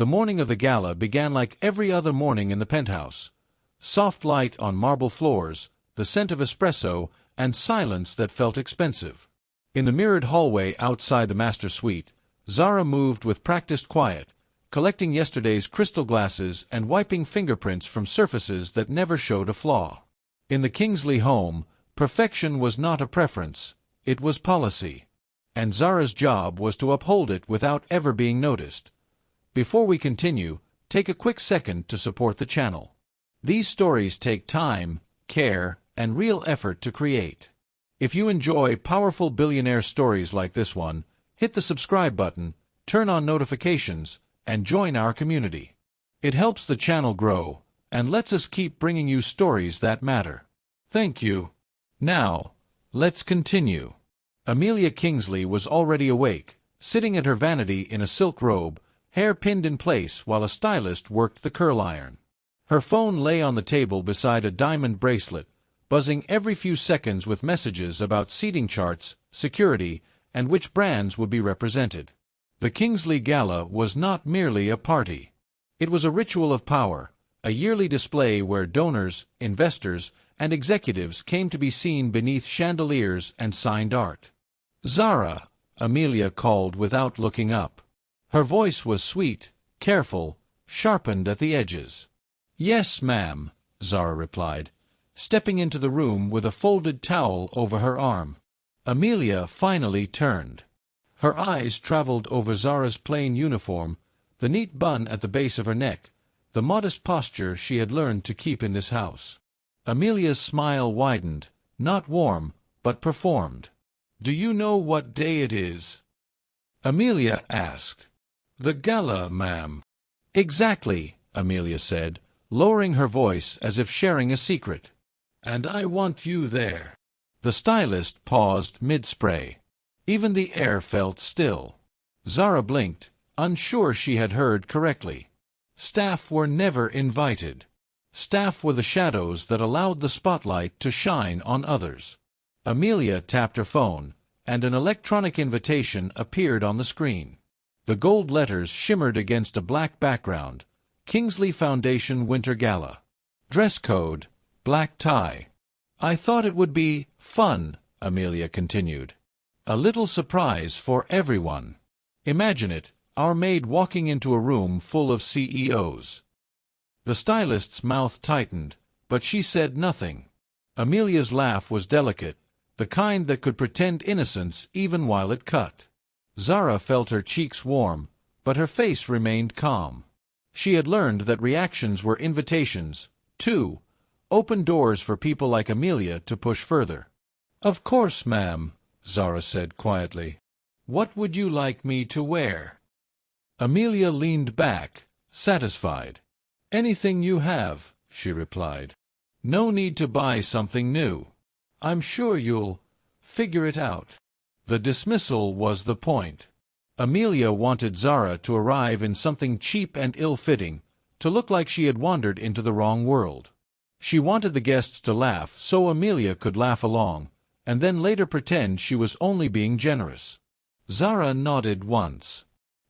The morning of the gala began like every other morning in the penthouse. Soft light on marble floors, the scent of espresso, and silence that felt expensive. In the mirrored hallway outside the master suite, Zara moved with practiced quiet, collecting yesterday's crystal glasses and wiping fingerprints from surfaces that never showed a flaw. In the Kingsley home, perfection was not a preference, it was policy. And Zara's job was to uphold it without ever being noticed. Before we continue, take a quick second to support the channel. These stories take time, care, and real effort to create. If you enjoy powerful billionaire stories like this one, hit the subscribe button, turn on notifications, and join our community. It helps the channel grow, and lets us keep bringing you stories that matter. Thank you. Now, let's continue. Amelia Kingsley was already awake, sitting at her vanity in a silk robe, hair pinned in place while a stylist worked the curl iron. Her phone lay on the table beside a diamond bracelet, buzzing every few seconds with messages about seating charts, security, and which brands would be represented. The Kingsley Gala was not merely a party. It was a ritual of power, a yearly display where donors, investors, and executives came to be seen beneath chandeliers and signed art. "Zara," Amelia called without looking up. Her voice was sweet, careful, sharpened at the edges. "Yes, ma'am," Zara replied, stepping into the room with a folded towel over her arm. Amelia finally turned. Her eyes traveled over Zara's plain uniform, the neat bun at the base of her neck, the modest posture she had learned to keep in this house. Amelia's smile widened, not warm, but performed. "Do you know what day it is?" Amelia asked. "The gala, ma'am." "Exactly," Amelia said, lowering her voice as if sharing a secret. "And I want you there." The stylist paused mid-spray. Even the air felt still. Zara blinked, unsure she had heard correctly. Staff were never invited. Staff were the shadows that allowed the spotlight to shine on others. Amelia tapped her phone, and an electronic invitation appeared on the screen. The gold letters shimmered against a black background. Kingsley Foundation Winter Gala. Dress code, black tie. "I thought it would be fun," Amelia continued. "A little surprise for everyone. Imagine it, our maid walking into a room full of CEOs." The stylist's mouth tightened, but she said nothing. Amelia's laugh was delicate, the kind that could pretend innocence even while it cut. Zara felt her cheeks warm, but her face remained calm. She had learned that reactions were invitations, too, open doors for people like Amelia to push further. "Of course, ma'am," Zara said quietly. "What would you like me to wear?" Amelia leaned back, satisfied. "Anything you have," she replied. "No need to buy something new. I'm sure you'll figure it out." The dismissal was the point. Amelia wanted Zara to arrive in something cheap and ill-fitting, to look like she had wandered into the wrong world. She wanted the guests to laugh so Amelia could laugh along, and then later pretend she was only being generous. Zara nodded once.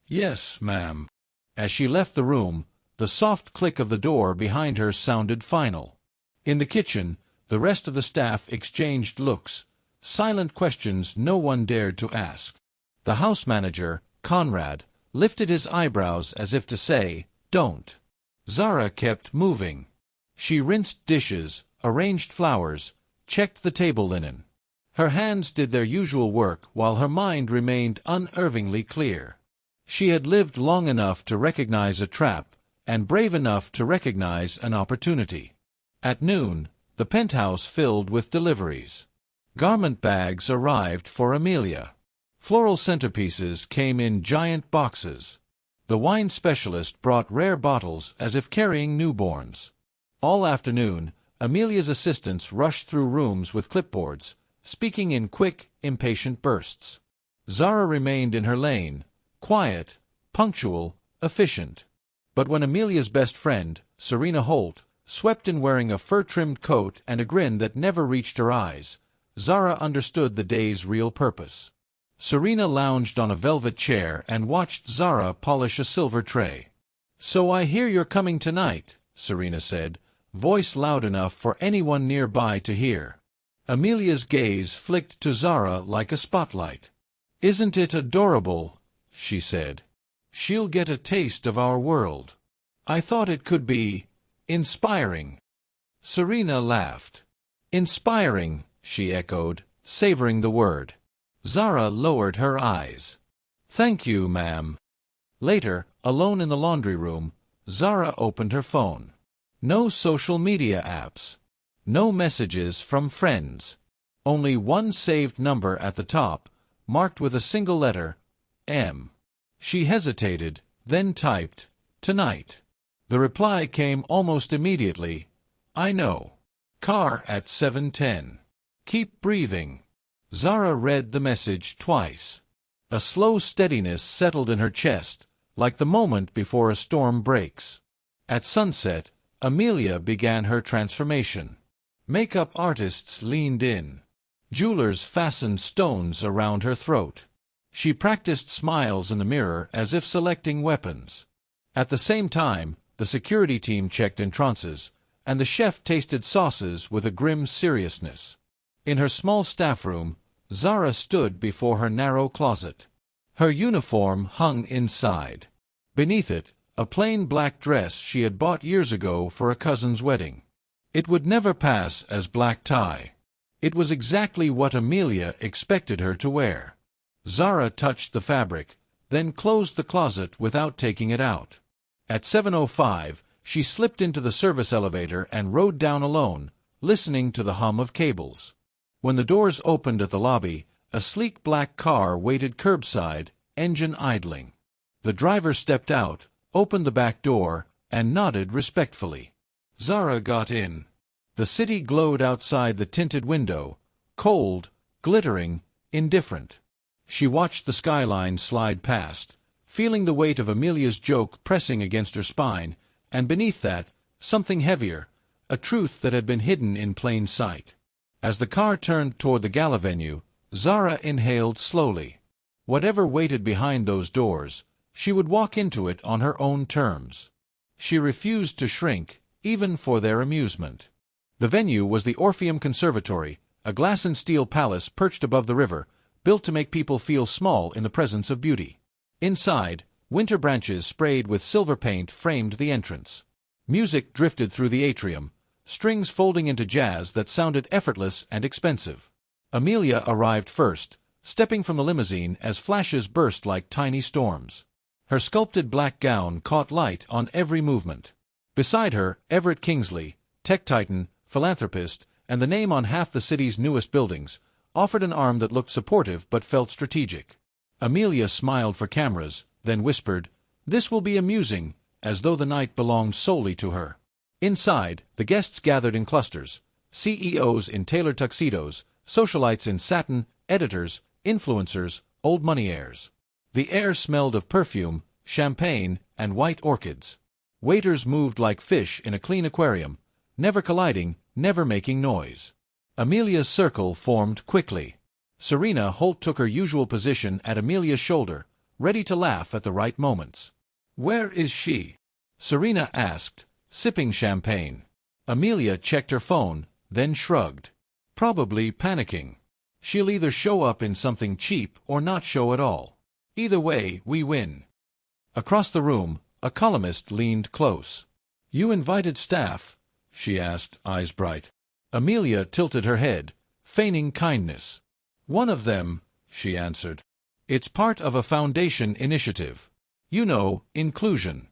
"Yes, ma'am." As she left the room, the soft click of the door behind her sounded final. In the kitchen, the rest of the staff exchanged looks, silent questions no one dared to ask. The house manager, Conrad, lifted his eyebrows as if to say, "Don't." Zara kept moving. She rinsed dishes, arranged flowers, checked the table linen. Her hands did their usual work while her mind remained unervingly clear. She had lived long enough to recognize a trap, and brave enough to recognize an opportunity. At noon, the penthouse filled with deliveries. Garment bags arrived for Amelia. Floral centerpieces came in giant boxes. The wine specialist brought rare bottles as if carrying newborns. All afternoon, Amelia's assistants rushed through rooms with clipboards, speaking in quick, impatient bursts. Zara remained in her lane, quiet, punctual, efficient. But when Amelia's best friend, Serena Holt, swept in wearing a fur-trimmed coat and a grin that never reached her eyes, Zara understood the day's real purpose. Serena lounged on a velvet chair and watched Zara polish a silver tray. "So I hear you're coming tonight," Serena said, voice loud enough for anyone nearby to hear. Amelia's gaze flicked to Zara like a spotlight. "Isn't it adorable?" she said. "She'll get a taste of our world. I thought it could be inspiring." Serena laughed. "Inspiring," she echoed, savoring the word. Zara lowered her eyes. "Thank you, ma'am." Later, alone in the laundry room, Zara opened her phone. No social media apps. No messages from friends. Only one saved number at the top, marked with a single letter, M. She hesitated, then typed, "Tonight." The reply came almost immediately, "I know. Car at 7:10. Keep breathing." Zara read the message twice. A slow steadiness settled in her chest, like the moment before a storm breaks. At sunset, Amelia began her transformation. Makeup artists leaned in. Jewelers fastened stones around her throat. She practiced smiles in the mirror as if selecting weapons. At the same time, the security team checked entrances, and the chef tasted sauces with a grim seriousness. In her small staff room, Zara stood before her narrow closet. Her uniform hung inside. Beneath it, a plain black dress she had bought years ago for a cousin's wedding. It would never pass as black tie. It was exactly what Amelia expected her to wear. Zara touched the fabric, then closed the closet without taking it out. At 7:05, she slipped into the service elevator and rode down alone, listening to the hum of cables. When the doors opened at the lobby, a sleek black car waited curbside, engine idling. The driver stepped out, opened the back door, and nodded respectfully. Zara got in. The city glowed outside the tinted window, cold, glittering, indifferent. She watched the skyline slide past, feeling the weight of Amelia's joke pressing against her spine, and beneath that, something heavier, a truth that had been hidden in plain sight. As the car turned toward the gala venue, Zara inhaled slowly. Whatever waited behind those doors, she would walk into it on her own terms. She refused to shrink, even for their amusement. The venue was the Orpheum Conservatory, a glass-and-steel palace perched above the river, built to make people feel small in the presence of beauty. Inside, winter branches sprayed with silver paint framed the entrance. Music drifted through the atrium, strings folding into jazz that sounded effortless and expensive. Amelia arrived first, stepping from the limousine as flashes burst like tiny storms. Her sculpted black gown caught light on every movement. Beside her, Everett Kingsley, tech titan, philanthropist, and the name on half the city's newest buildings, offered an arm that looked supportive but felt strategic. Amelia smiled for cameras, then whispered, "This will be amusing," as though the night belonged solely to her. Inside, the guests gathered in clusters, CEOs in tailored tuxedos, socialites in satin, editors, influencers, old money heirs. The air smelled of perfume, champagne, and white orchids. Waiters moved like fish in a clean aquarium, never colliding, never making noise. Amelia's circle formed quickly. Serena Holt took her usual position at Amelia's shoulder, ready to laugh at the right moments. "Where is she?" Serena asked, sipping champagne. Amelia checked her phone, then shrugged. "Probably panicking. She'll either show up in something cheap or not show at all. Either way, we win." Across the room, a columnist leaned close. "You invited staff?" she asked, eyes bright. Amelia tilted her head, feigning kindness. "One of them," she answered. "It's part of a foundation initiative. You know, inclusion."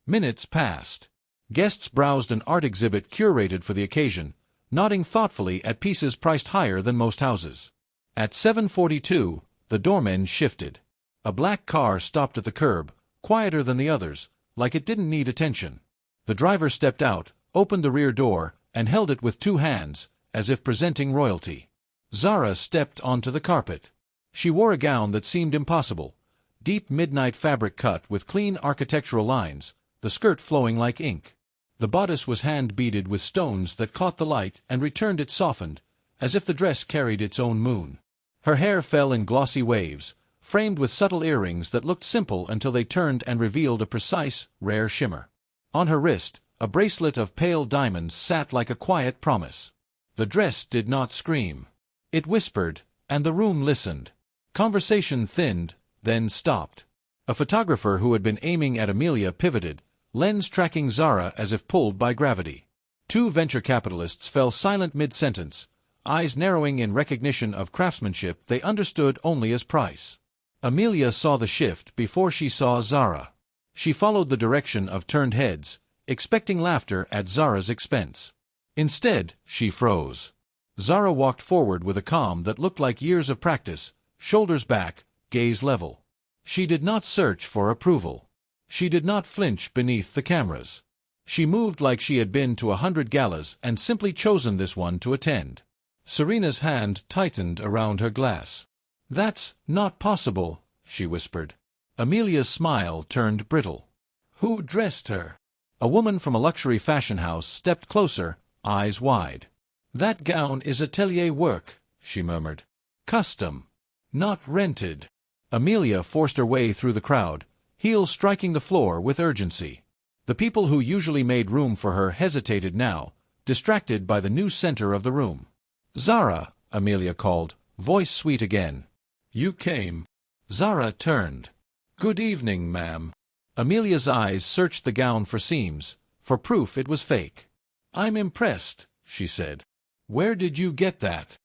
Minutes passed. Guests browsed an art exhibit curated for the occasion, nodding thoughtfully at pieces priced higher than most houses. At 7:42, the doorman shifted. A black car stopped at the curb, quieter than the others, like it didn't need attention. The driver stepped out, opened the rear door, and held it with two hands, as if presenting royalty. Zara stepped onto the carpet. She wore a gown that seemed impossible, deep midnight fabric cut with clean architectural lines, the skirt flowing like ink. The bodice was hand-beaded with stones that caught the light and returned it softened, as if the dress carried its own moon. Her hair fell in glossy waves, framed with subtle earrings that looked simple until they turned and revealed a precise, rare shimmer. On her wrist, a bracelet of pale diamonds sat like a quiet promise. The dress did not scream. It whispered, and the room listened. Conversation thinned, then stopped. A photographer who had been aiming at Amelia pivoted, lens tracking Zara as if pulled by gravity. Two venture capitalists fell silent mid-sentence, eyes narrowing in recognition of craftsmanship they understood only as price. Amelia saw the shift before she saw Zara. She followed the direction of turned heads, expecting laughter at Zara's expense. Instead, she froze. Zara walked forward with a calm that looked like years of practice, shoulders back, gaze level. She did not search for approval. She did not flinch beneath the cameras. She moved like she had been to 100 galas and simply chosen this one to attend. Serena's hand tightened around her glass. "That's not possible," she whispered. Amelia's smile turned brittle. "Who dressed her?" A woman from a luxury fashion house stepped closer, eyes wide. "That gown is atelier work," she murmured. "Custom. Not rented." Amelia forced her way through the crowd, heels striking the floor with urgency. The people who usually made room for her hesitated now, distracted by the new center of the room. "Zara," Amelia called, voice sweet again. "You came." Zara turned. "Good evening, ma'am." Amelia's eyes searched the gown for seams, for proof it was fake. "I'm impressed," she said. "Where did you get that?"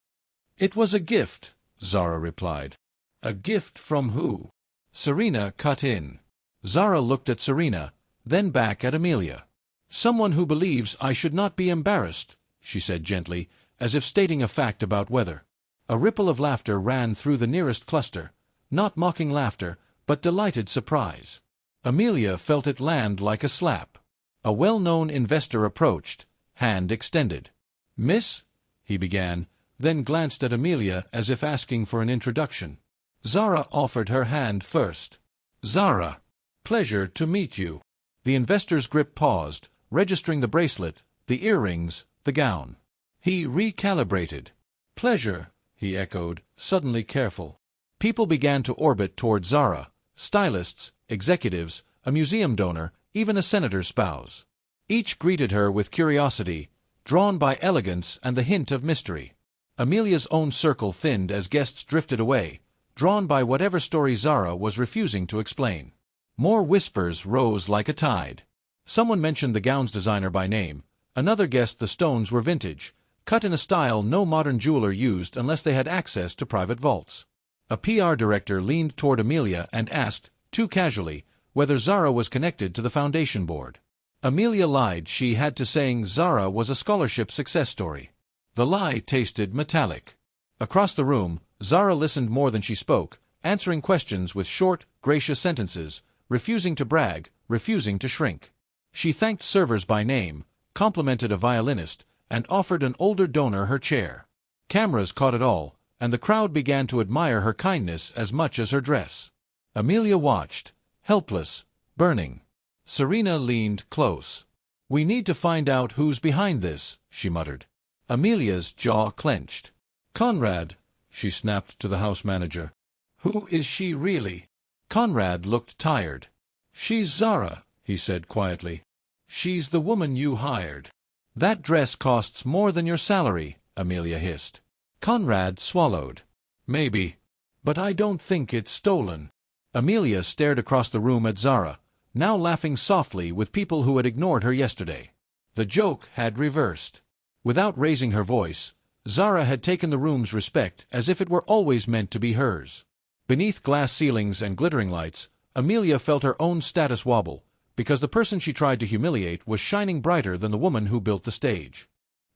"It was a gift," Zara replied. "A gift from who?" Serena cut in. Zara looked at Serena, then back at Amelia. "Someone who believes I should not be embarrassed," she said gently, as if stating a fact about weather. A ripple of laughter ran through the nearest cluster, not mocking laughter, but delighted surprise. Amelia felt it land like a slap. A well-known investor approached, hand extended. "Miss?" he began, then glanced at Amelia as if asking for an introduction. Zara offered her hand first. "Zara, pleasure to meet you." The investor's grip paused, registering the bracelet, the earrings, the gown. He recalibrated. "Pleasure," he echoed, suddenly careful. People began to orbit toward Zara, stylists, executives, a museum donor, even a senator's spouse. Each greeted her with curiosity, drawn by elegance and the hint of mystery. Amelia's own circle thinned as guests drifted away, drawn by whatever story Zara was refusing to explain. More whispers rose like a tide. Someone mentioned the gown's designer by name, another guessed the stones were vintage, cut in a style no modern jeweler used unless they had access to private vaults. A PR director leaned toward Amelia and asked, too casually, whether Zara was connected to the foundation board. Amelia lied she had to, saying Zara was a scholarship success story. The lie tasted metallic. Across the room, Zara listened more than she spoke, answering questions with short, gracious sentences, refusing to brag, refusing to shrink. She thanked servers by name, complimented a violinist, and offered an older donor her chair. Cameras caught it all, and the crowd began to admire her kindness as much as her dress. Amelia watched, helpless, burning. Serena leaned close. "We need to find out who's behind this," she muttered. Amelia's jaw clenched. "Conrad," she snapped to the house manager. "Who is she really?" Conrad looked tired. "She's Zara," he said quietly. "She's the woman you hired." "That dress costs more than your salary," Amelia hissed. Conrad swallowed. "Maybe. But I don't think it's stolen." Amelia stared across the room at Zara, now laughing softly with people who had ignored her yesterday. The joke had reversed. Without raising her voice, Zara had taken the room's respect as if it were always meant to be hers. Beneath glass ceilings and glittering lights, Amelia felt her own status wobble, because the person she tried to humiliate was shining brighter than the woman who built the stage.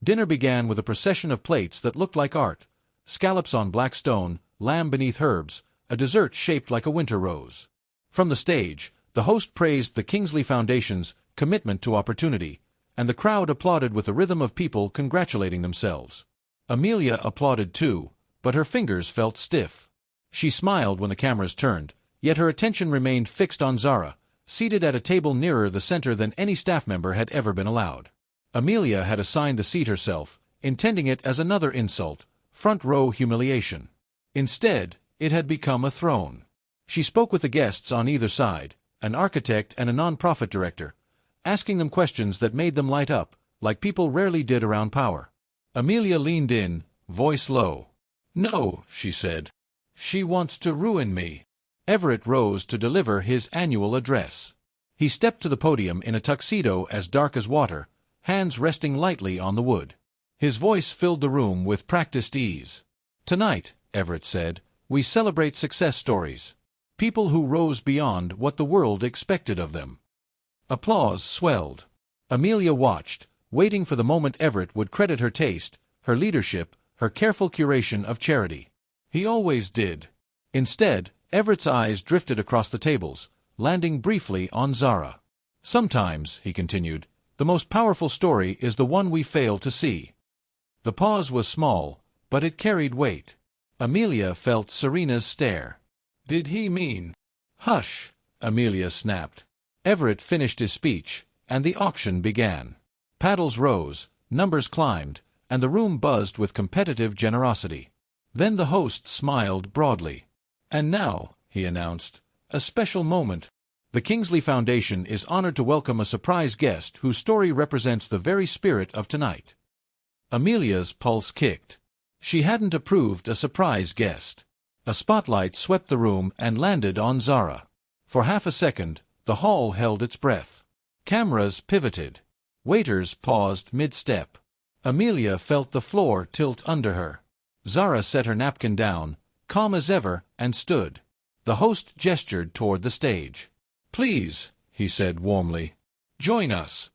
Dinner began with a procession of plates that looked like art, scallops on black stone, lamb beneath herbs, a dessert shaped like a winter rose. From the stage, the host praised the Kingsley Foundation's commitment to opportunity, and the crowd applauded with the rhythm of people congratulating themselves. Amelia applauded too, but her fingers felt stiff. She smiled when the cameras turned, yet her attention remained fixed on Zara, seated at a table nearer the center than any staff member had ever been allowed. Amelia had assigned the seat herself, intending it as another insult, front-row humiliation. Instead, it had become a throne. She spoke with the guests on either side, an architect and a non-profit director, asking them questions that made them light up, like people rarely did around power. Amelia leaned in, voice low. "No," she said. "She wants to ruin me." Everett rose to deliver his annual address. He stepped to the podium in a tuxedo as dark as water, hands resting lightly on the wood. His voice filled the room with practiced ease. "Tonight," Everett said, "we celebrate success stories. People who rose beyond what the world expected of them." Applause swelled. Amelia watched, waiting for the moment Everett would credit her taste, her leadership, her careful curation of charity. He always did. Instead, Everett's eyes drifted across the tables, landing briefly on Zara. "Sometimes," he continued, "the most powerful story is the one we fail to see." The pause was small, but it carried weight. Amelia felt Serena's stare. Did he mean? "Hush," Amelia snapped. Everett finished his speech, and the auction began. Paddles rose, numbers climbed, and the room buzzed with competitive generosity. Then the host smiled broadly. "And now," he announced, "a special moment. The Kingsley Foundation is honored to welcome a surprise guest whose story represents the very spirit of tonight." Amelia's pulse kicked. She hadn't approved a surprise guest. A spotlight swept the room and landed on Zara. For half a second, the hall held its breath. Cameras pivoted. Waiters paused mid-step. Amelia felt the floor tilt under her. Zara set her napkin down, calm as ever, and stood. The host gestured toward the stage. "Please," he said warmly, "join us."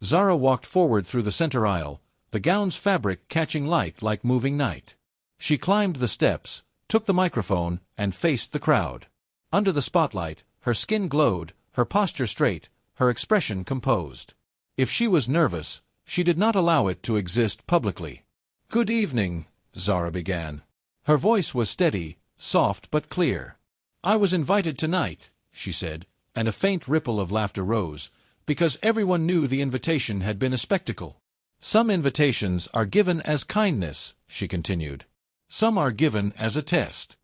Zara walked forward through the center aisle, the gown's fabric catching light like moving night. She climbed the steps, took the microphone, and faced the crowd. Under the spotlight, her skin glowed, her posture straight, her expression composed. If she was nervous, she did not allow it to exist publicly. "Good evening," Zara began. Her voice was steady, soft but clear. "I was invited tonight," she said, and a faint ripple of laughter rose, "because everyone knew the invitation had been a spectacle. Some invitations are given as kindness," she continued. "Some are given as a test."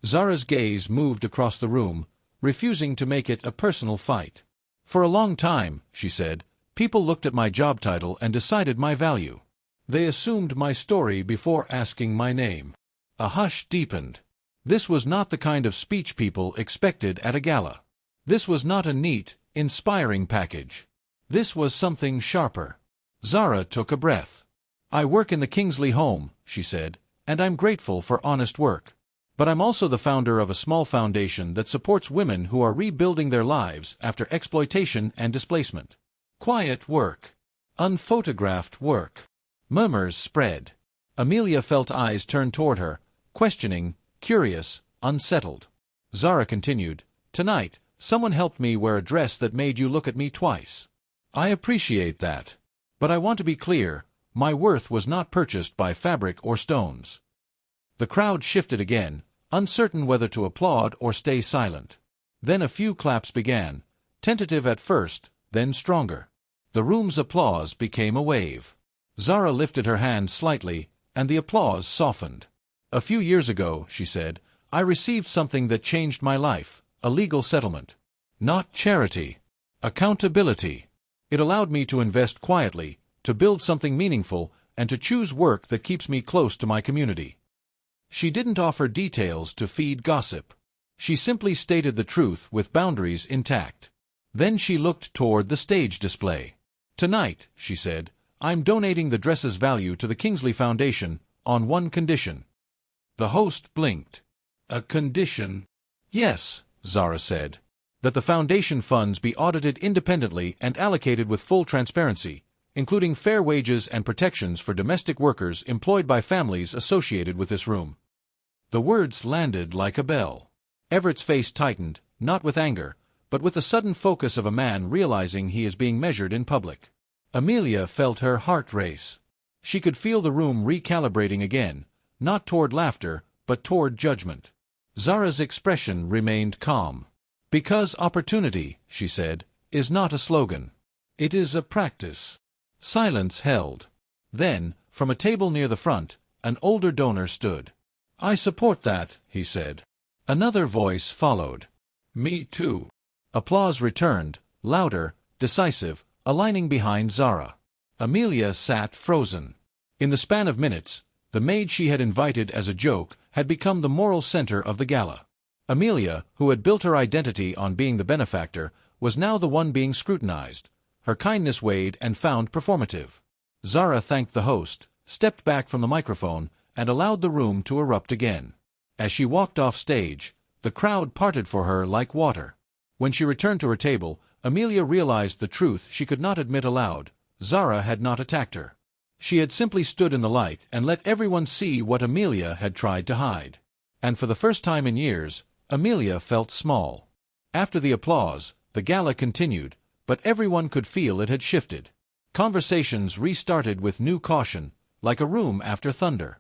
Zara's gaze moved across the room, refusing to make it a personal fight. "For a long time," she said, "people looked at my job title and decided my value. They assumed my story before asking my name." A hush deepened. This was not the kind of speech people expected at a gala. This was not a neat, inspiring package. This was something sharper. Zara took a breath. "I work in the Kingsley home," she said, "and I'm grateful for honest work. But I'm also the founder of a small foundation that supports women who are rebuilding their lives after exploitation and displacement. Quiet work. Unphotographed work." Murmurs spread. Amelia felt eyes turn toward her, questioning, curious, unsettled. Zara continued, "Tonight, someone helped me wear a dress that made you look at me twice. I appreciate that. But I want to be clear, my worth was not purchased by fabric or stones." The crowd shifted again, uncertain whether to applaud or stay silent. Then a few claps began, tentative at first, then stronger. The room's applause became a wave. Zara lifted her hand slightly, and the applause softened. "A few years ago," she said, "I received something that changed my life, a legal settlement. Not charity. Accountability. It allowed me to invest quietly, to build something meaningful, and to choose work that keeps me close to my community." She didn't offer details to feed gossip. She simply stated the truth with boundaries intact. Then she looked toward the stage display. "Tonight," she said, "I'm donating the dress's value to the Kingsley Foundation, on one condition." The host blinked. "A condition?" "Yes," Zara said. "That the foundation funds be audited independently and allocated with full transparency, including fair wages and protections for domestic workers employed by families associated with this room." The words landed like a bell. Everett's face tightened, not with anger, but with the sudden focus of a man realizing he is being measured in public. Amelia felt her heart race. She could feel the room recalibrating again, not toward laughter, but toward judgment. Zara's expression remained calm. "Because opportunity," she said, "is not a slogan. It is a practice." Silence held. Then, from a table near the front, an older donor stood. "I support that," he said. Another voice followed. Me too. Applause returned, louder, decisive, aligning behind Zara. Amelia sat frozen. In the span of minutes, the maid she had invited as a joke had become the moral center of the gala. Amelia, who had built her identity on being the benefactor, was now the one being scrutinized, her kindness weighed and found performative. Zara thanked the host, stepped back from the microphone, and allowed the room to erupt again. As she walked off stage, the crowd parted for her like water. When she returned to her table, Amelia realized the truth she could not admit aloud. Zara had not attacked her. She had simply stood in the light and let everyone see what Amelia had tried to hide. And for the first time in years, Amelia felt small. After the applause, the gala continued, but everyone could feel it had shifted. Conversations restarted with new caution, like a room after thunder.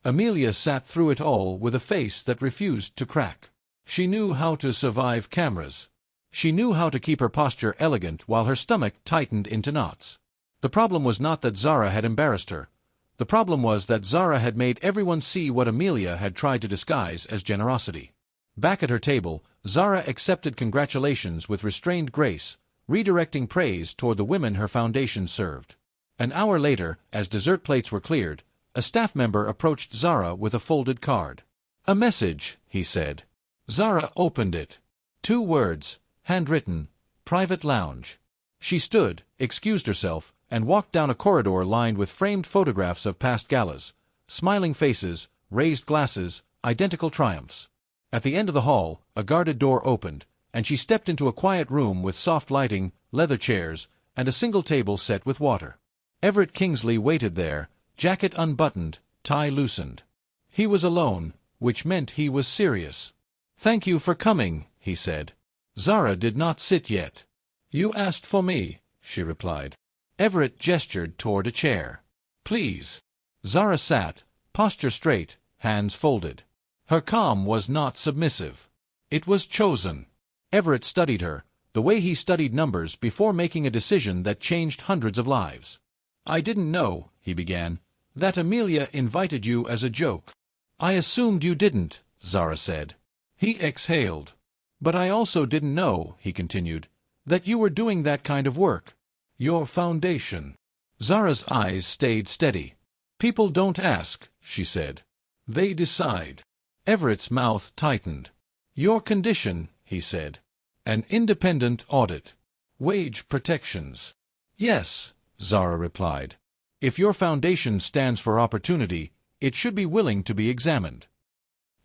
Amelia sat through it all with a face that refused to crack. She knew how to survive cameras. She knew how to keep her posture elegant while her stomach tightened into knots. The problem was not that Zara had embarrassed her. The problem was that Zara had made everyone see what Amelia had tried to disguise as generosity. Back at her table, Zara accepted congratulations with restrained grace, redirecting praise toward the women her foundation served. An hour later, as dessert plates were cleared, a staff member approached Zara with a folded card. "A message," he said. Zara opened it. 2 words, handwritten, "Private Lounge." She stood, excused herself, and walked down a corridor lined with framed photographs of past galas, smiling faces, raised glasses, identical triumphs. At the end of the hall, a guarded door opened, and she stepped into a quiet room with soft lighting, leather chairs, and a single table set with water. Everett Kingsley waited there, jacket unbuttoned, tie loosened. He was alone, which meant he was serious. "Thank you for coming," he said. Zara did not sit yet. "You asked for me," she replied. Everett gestured toward a chair. "Please." Zara sat, posture straight, hands folded. Her calm was not submissive. It was chosen. Everett studied her, the way he studied numbers before making a decision that changed hundreds of lives. "I didn't know," he began, "that Amelia invited you as a joke." "I assumed you didn't," Zara said. He exhaled. "But I also didn't know," he continued, "that you were doing that kind of work. Your foundation." Zara's eyes stayed steady. "People don't ask," she said. "They decide." Everett's mouth tightened. "Your condition," he said. "An independent audit. Wage protections." "Yes," Zara replied. "If your foundation stands for opportunity, it should be willing to be examined."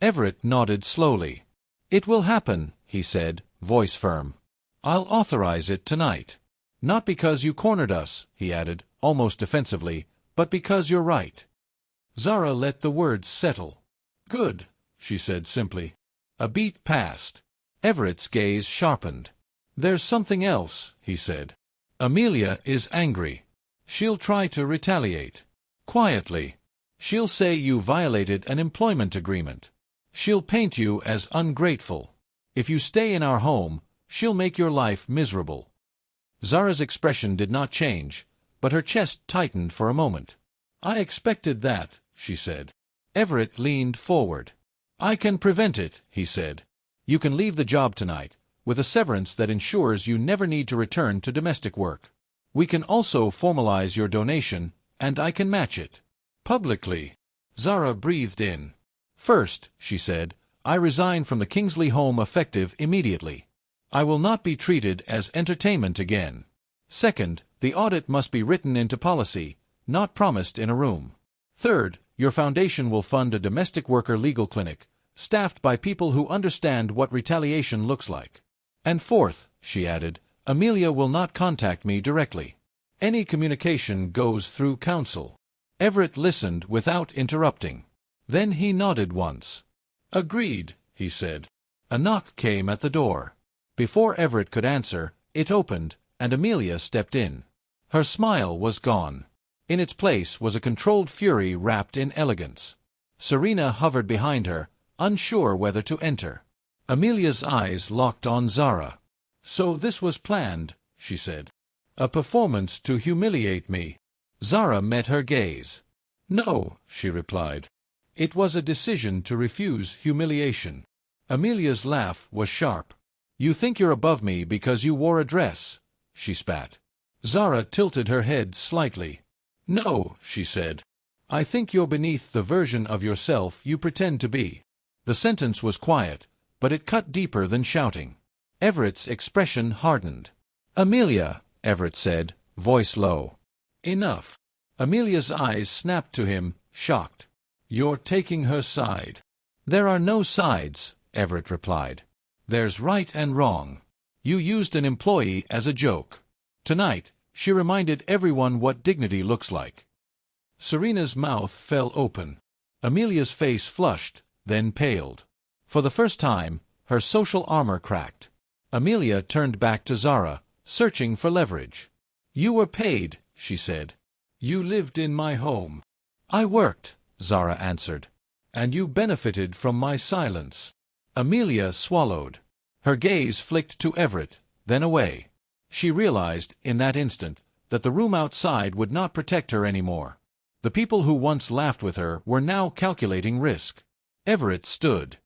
Everett nodded slowly. "It will happen," he said, voice firm. "I'll authorize it tonight. Not because you cornered us," he added, almost defensively, "but because you're right." Zara let the words settle. "Good," she said simply. A beat passed. Everett's gaze sharpened. "There's something else," he said. "Amelia is angry. She'll try to retaliate. Quietly. She'll say you violated an employment agreement. She'll paint you as ungrateful. If you stay in our home, she'll make your life miserable." Zara's expression did not change, but her chest tightened for a moment. "I expected that," she said. Everett leaned forward. "I can prevent it," he said. "You can leave the job tonight, with a severance that ensures you never need to return to domestic work. We can also formalize your donation, and I can match it. Publicly." Zara breathed in. "First," she said, "I resign from the Kingsley home effective immediately. I will not be treated as entertainment again. Second, the audit must be written into policy, not promised in a room. Third, your foundation will fund a domestic worker legal clinic, staffed by people who understand what retaliation looks like. And fourth," she added, "Amelia will not contact me directly. Any communication goes through counsel." Everett listened without interrupting. Then he nodded once. "Agreed," he said. A knock came at the door. Before Everett could answer, it opened, and Amelia stepped in. Her smile was gone. In its place was a controlled fury wrapped in elegance. Serena hovered behind her, unsure whether to enter. Amelia's eyes locked on Zara. "So this was planned," she said. "A performance to humiliate me." Zara met her gaze. "No," she replied. "It was a decision to refuse humiliation." Amelia's laugh was sharp. "You think you're above me because you wore a dress," she spat. Zara tilted her head slightly. "No," she said. "I think you're beneath the version of yourself you pretend to be." The sentence was quiet, but it cut deeper than shouting. Everett's expression hardened. "Amelia," Everett said, voice low. "Enough." Amelia's eyes snapped to him, shocked. "You're taking her side." "There are no sides," Everett replied. "There's right and wrong. You used an employee as a joke. Tonight, she reminded everyone what dignity looks like." Serena's mouth fell open. Amelia's face flushed, then paled. For the first time, her social armor cracked. Amelia turned back to Zara, searching for leverage. "You were paid," she said. "You lived in my home." "I worked," Zara answered. "And you benefited from my silence." Amelia swallowed. Her gaze flicked to Everett, then away. She realized, in that instant, that the room outside would not protect her anymore. The people who once laughed with her were now calculating risk. Everett stood.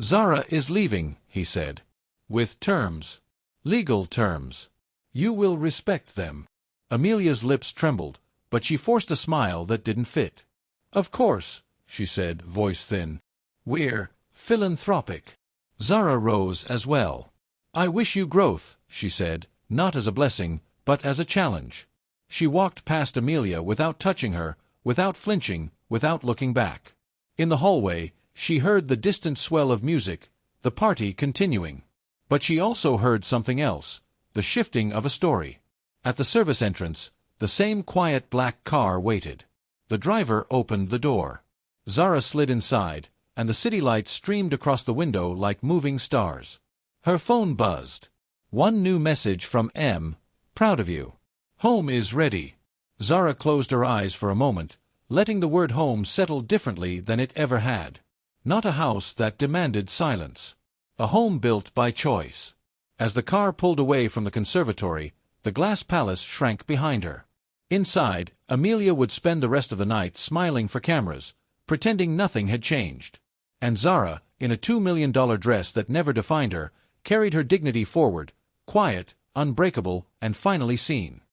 "Zara is leaving," he said. "With terms. Legal terms. You will respect them." Amelia's lips trembled, but she forced a smile that didn't fit. "Of course," she said, voice thin. "We're philanthropic." Zara rose as well. "I wish you growth," she said, not as a blessing, but as a challenge. She walked past Amelia without touching her, without flinching, without looking back. In the hallway, she heard the distant swell of music, the party continuing. But she also heard something else, the shifting of a story. At the service entrance, the same quiet black car waited. The driver opened the door. Zara slid inside, and the city lights streamed across the window like moving stars. Her phone buzzed. One new message from M. "Proud of you. Home is ready." Zara closed her eyes for a moment, letting the word home settle differently than it ever had. Not a house that demanded silence. A home built by choice. As the car pulled away from the conservatory, the glass palace shrank behind her. Inside, Amelia would spend the rest of the night smiling for cameras, pretending nothing had changed. And Zara, in a $2 million dress that never defined her, carried her dignity forward, quiet, unbreakable, and finally seen.